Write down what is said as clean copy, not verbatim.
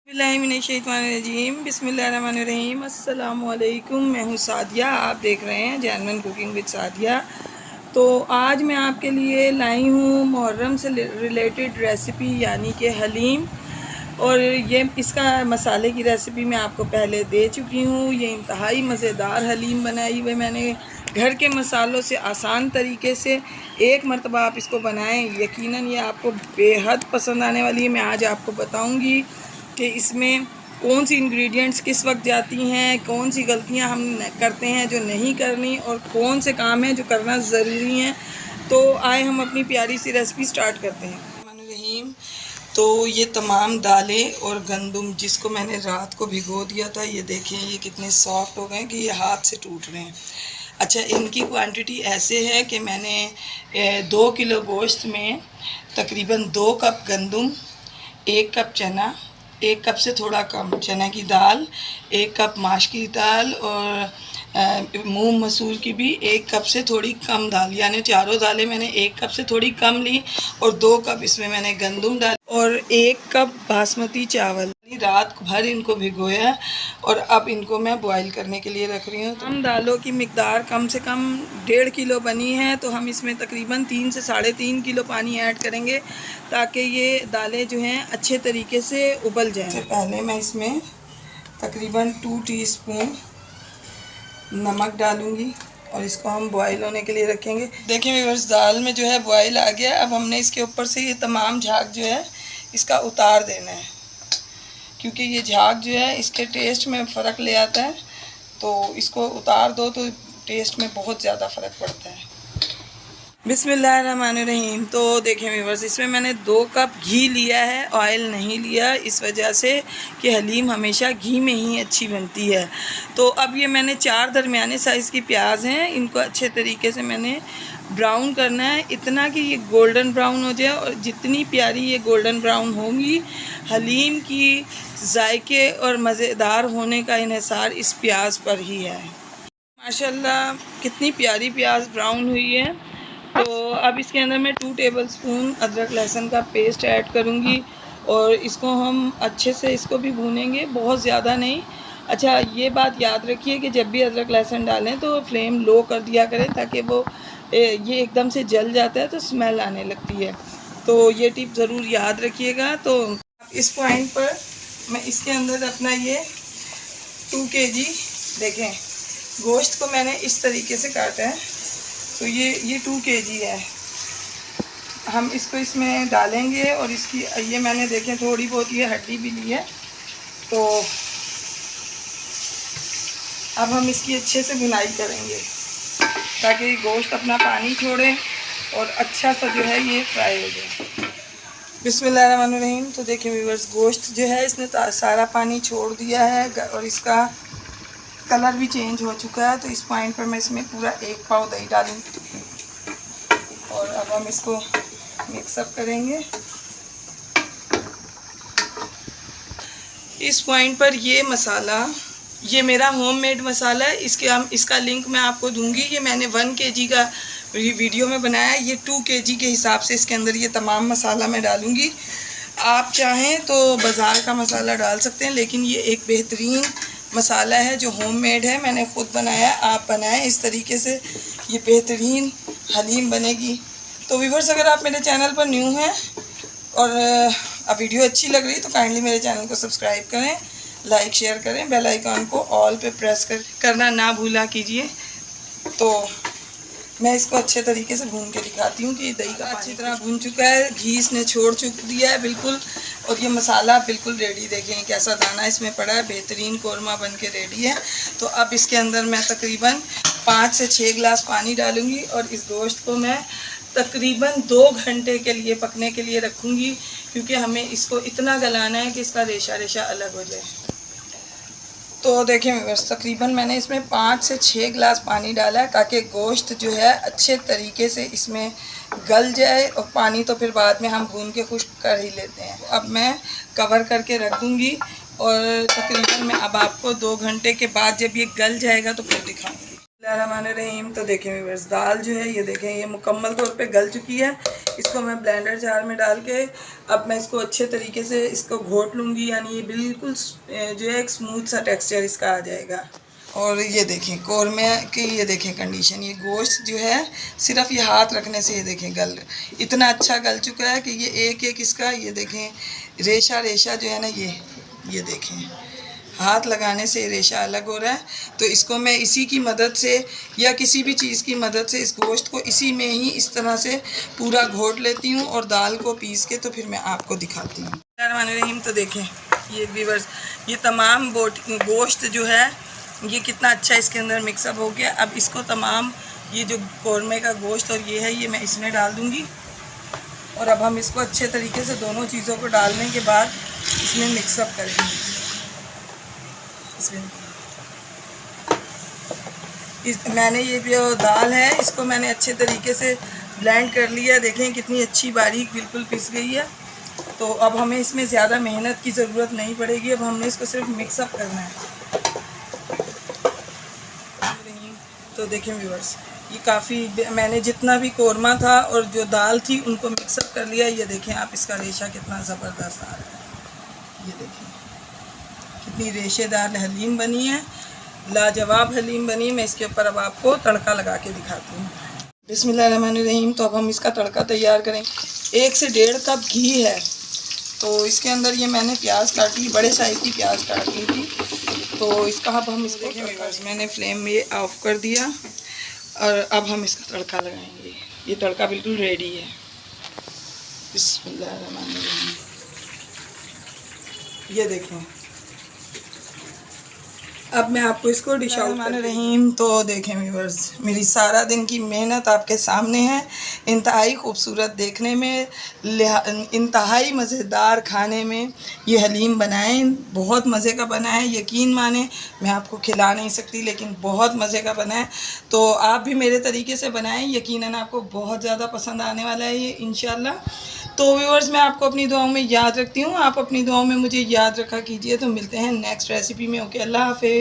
बिस्मिल्लाहिर्रहमानिर्रहीम बिस्मिल्लाहिर्रहमानिर्रहीम अस्सलाम वालेकुम। मैं हूँ सादिया, आप देख रहे हैं जैनवन कुकिंग विद सादिया। तो आज मैं आपके लिए लाई हूँ मुहर्रम से रिलेटेड रेसिपी यानी कि हलीम। और ये इसका मसाले की रेसिपी मैं आपको पहले दे चुकी हूँ। ये इंतहाई मज़ेदार हलीम बनाई हुई मैंने घर के मसालों से आसान तरीके से। एक मरतबा आप इसको बनाएं, यकीनन ये आपको बेहद पसंद आने वाली है। मैं आज आपको बताऊँगी कि इसमें कौन सी इंग्रेडिएंट्स किस वक्त जाती हैं, कौन सी गलतियां हम करते हैं जो नहीं करनी, और कौन से काम हैं जो करना ज़रूरी हैं। तो आए हम अपनी प्यारी सी रेसिपी स्टार्ट करते हैं। रहीम, तो ये तमाम दालें और गंदुम जिसको मैंने रात को भिगो दिया था, ये देखें ये कितने सॉफ्ट हो गए कि ये हाथ से टूट रहे हैं। अच्छा, इनकी क्वांटिटी ऐसे है कि मैंने 2 किलो गोश्त में तकरीबन 2 कप गंदुम, 1 कप चना, 1 कप से थोड़ा कम चना की दाल, 1 कप माश की दाल, और मूंग मसूर की भी 1 कप से थोड़ी कम दाल, यानी चारों दालें मैंने 1 कप से थोड़ी कम ली। और 2 कप इसमें मैंने गंदुम डाली और 1 कप बासमती चावल। रात भर इनको भिगोया और अब इनको मैं बॉईल करने के लिए रख रही हूँ। तो हम दालों की मिकदार कम से कम 1.5 किलो बनी है, तो हम इसमें तकरीबन 3 से 3.5 किलो पानी ऐड करेंगे ताकि ये दालें जो हैं अच्छे तरीके से उबल जाएं। सबसे पहले मैं इसमें तकरीबन 2 टीस्पून नमक डालूंगी और इसको हम बॉईल होने के लिए रखेंगे। देखिए व्यूअर्स, दाल में जो है बॉईल आ गया। अब हमने इसके ऊपर से ये तमाम झाग जो है इसका उतार देना है, क्योंकि ये झाग जो है इसके टेस्ट में फ़र्क ले आता है। तो इसको उतार दो तो टेस्ट में बहुत ज़्यादा फ़र्क पड़ता है। बिस्मिल्लाहिर्रहमानिर्रहीम। तो देखें व्यूअर्स, इसमें मैंने 2 कप घी लिया है, ऑयल नहीं लिया, इस वजह से कि हलीम हमेशा घी में ही अच्छी बनती है। तो अब ये मैंने 4 दरमियाने साइज़ की प्याज हैं, इनको अच्छे तरीके से मैंने ब्राउन करना है, इतना कि ये गोल्डन ब्राउन हो जाए। और जितनी प्यारी ये गोल्डन ब्राउन होंगी, हलीम की जायके और मज़ेदार होने का इन्हिसार इस प्याज पर ही है। माशाल्लाह कितनी प्यारी प्याज ब्राउन हुई है। तो अब इसके अंदर मैं 2 टेबलस्पून अदरक लहसुन का पेस्ट ऐड करूँगी और इसको हम अच्छे से इसको भी भूनेंगे, बहुत ज़्यादा नहीं। अच्छा, ये बात याद रखिए कि जब भी अदरक लहसुन डालें तो फ्लेम लो कर दिया करें, ताकि वो ये एकदम से जल जाता है तो स्मेल आने लगती है। तो ये टिप ज़रूर याद रखिएगा। तो इस पॉइंट पर मैं इसके अंदर अपना ये 2 kg देखें गोश्त को मैंने इस तरीके से काटा है। तो ये 2 kg है, हम इसको इसमें डालेंगे। और इसकी ये मैंने देखें थोड़ी बहुत ये हड्डी भी ली है। तो अब हम इसकी अच्छे से भुनाई करेंगे ताकि गोश्त अपना पानी छोड़े और अच्छा सा जो है ये फ्राई हो जाए। बिस्मिल्लाहिर्रहमानिर्रहीम। तो देखिए व्यूअर्स, गोश्त जो है इसने सारा पानी छोड़ दिया है और इसका कलर भी चेंज हो चुका है। तो इस पॉइंट पर मैं इसमें पूरा 1 पाव दही डालूंगी और अब हम इसको मिक्सअप करेंगे। इस पॉइंट पर ये मसाला, ये मेरा होममेड मसाला है, इसका लिंक मैं आपको दूंगी। ये मैंने 1 kg का वीडियो में बनाया। ये 2 kg के हिसाब से इसके अंदर ये तमाम मसाला मैं डालूंगी। आप चाहें तो बाज़ार का मसाला डाल सकते हैं, लेकिन ये एक बेहतरीन मसाला है जो होममेड है, मैंने ख़ुद बनाया। आप बनाएं इस तरीके से, ये बेहतरीन हलीम बनेगी। तो व्यूअर्स, अगर आप मेरे चैनल पर न्यू हैं और अब वीडियो अच्छी लग रही तो काइंडली मेरे चैनल को सब्सक्राइब करें, लाइक शेयर करें, बेल आइकॉन को ऑल पे प्रेस करना ना भूला कीजिए। तो मैं इसको अच्छे तरीके से भून के दिखाती हूँ कि दही का अच्छी तरह भून चुका है, घी इसने छोड़ दिया है बिल्कुल, और ये मसाला बिल्कुल रेडी। देखें कैसा दाना इसमें पड़ा है, बेहतरीन कोरमा बन के रेडी है। तो अब इसके अंदर मैं तकरीबन 5 से 6 गिलास पानी डालूँगी और इस गोश्त को मैं तकरीबन 2 घंटे के लिए पकने के लिए रखूँगी, क्योंकि हमें इसको इतना गलाना है कि इसका रेशा रेशा अलग हो जाए। तो देखें बस तकरीबन मैंने इसमें 5 से 6 गिलास पानी डाला है, ताकि गोश्त जो है अच्छे तरीके से इसमें गल जाए। और पानी तो फिर बाद में हम भून के खुश्क कर ही लेते हैं। अब मैं कवर करके रख दूँगी और तकरीबन मैं अब आपको 2 घंटे के बाद जब ये गल जाएगा तो फिर दिखाऊँगी। रहीम। तो देखें व्यूअर्स, दाल जो है ये देखें ये मुकम्मल तौर पे गल चुकी है। इसको मैं ब्लेंडर जार में डाल के अब मैं इसको अच्छे तरीके से इसको घोट लूँगी, यानी ये बिल्कुल जो है एक स्मूथ सा टेक्सचर इसका आ जाएगा। और ये देखें कौरमे की ये देखें कंडीशन, ये गोश्त जो है सिर्फ ये हाथ रखने से ये देखें इतना अच्छा गल चुका है कि ये एक एक इसका ये देखें रेशा रेशा जो है ना ये देखें हाथ लगाने से रेशा अलग हो रहा है। तो इसको मैं इसी की मदद से या किसी भी चीज़ की मदद से इस गोश्त को इसी में ही इस तरह से पूरा घोट लेती हूँ और दाल को पीस के तो फिर मैं आपको दिखाती हूँ। रहीम। तो देखें ये व्यूअर्स, ये तमाम गोश्त जो है ये कितना अच्छा इसके अंदर मिक्सअप हो गया। अब इसको तमाम ये जो कौरमे का गोश्त और ये है ये मैं इसमें डाल दूँगी। और अब हम इसको अच्छे तरीके से दोनों चीज़ों को डालने के बाद इसमें मिक्सअप करेंगे। मैंने ये जो दाल है इसको मैंने अच्छे तरीके से ब्लेंड कर लिया। देखें कितनी अच्छी बारीक बिल्कुल पिस गई है। तो अब हमें इसमें ज़्यादा मेहनत की ज़रूरत नहीं पड़ेगी। अब हमने इसको सिर्फ मिक्सअप करना है। तो देखें व्यूअर्स, ये काफ़ी मैंने जितना भी कौरमा था और जो दाल थी उनको मिक्सअप कर लिया। ये देखें आप इसका रेशा कितना ज़बरदस्त आ रहा है। ये देखें कितनी रेशेदार हलीम बनी है, लाजवाब हलीम बनी। मैं इसके ऊपर अब आपको तड़का लगा के दिखाती हूँ। बिस्मिल्लाहिर्रहमानिर्रहीम। तो अब हम इसका तड़का तैयार करें। 1 से 1.5 कप घी है। तो इसके अंदर ये मैंने प्याज काटी, बड़े साइज़ की प्याज काट ली थी। तो इसका अब हम इसको मैंने फ्लेम ये ऑफ कर दिया और अब हम इसका तड़का लगाएंगे। ये तड़का बिल्कुल रेडी है। बिस्मिल्लाहिर्रहमानिर्रहीम। ये देखें अब मैं आपको इसको डिश आउट कर रहीम। तो देखें व्यूअर्स, मेरी सारा दिन की मेहनत आपके सामने है। इंतहाई खूबसूरत देखने में, इंतहाई मज़ेदार खाने में ये हलीम बनाएं। बहुत मज़े का बना है, यकीन माने मैं आपको खिला नहीं सकती लेकिन बहुत मज़े का बना है। तो आप भी मेरे तरीके से बनाएं, यकीनन आपको बहुत ज़्यादा पसंद आने वाला है ये इंशाल्लाह। तो व्यूअर्स, मैं आपको अपनी दुआओं में याद रखती हूँ, आप अपनी दुआओं में मुझे याद रखा कीजिए। तो मिलते हैं नेक्स्ट रेसिपी में। ओके, अल्लाह हाफिज़।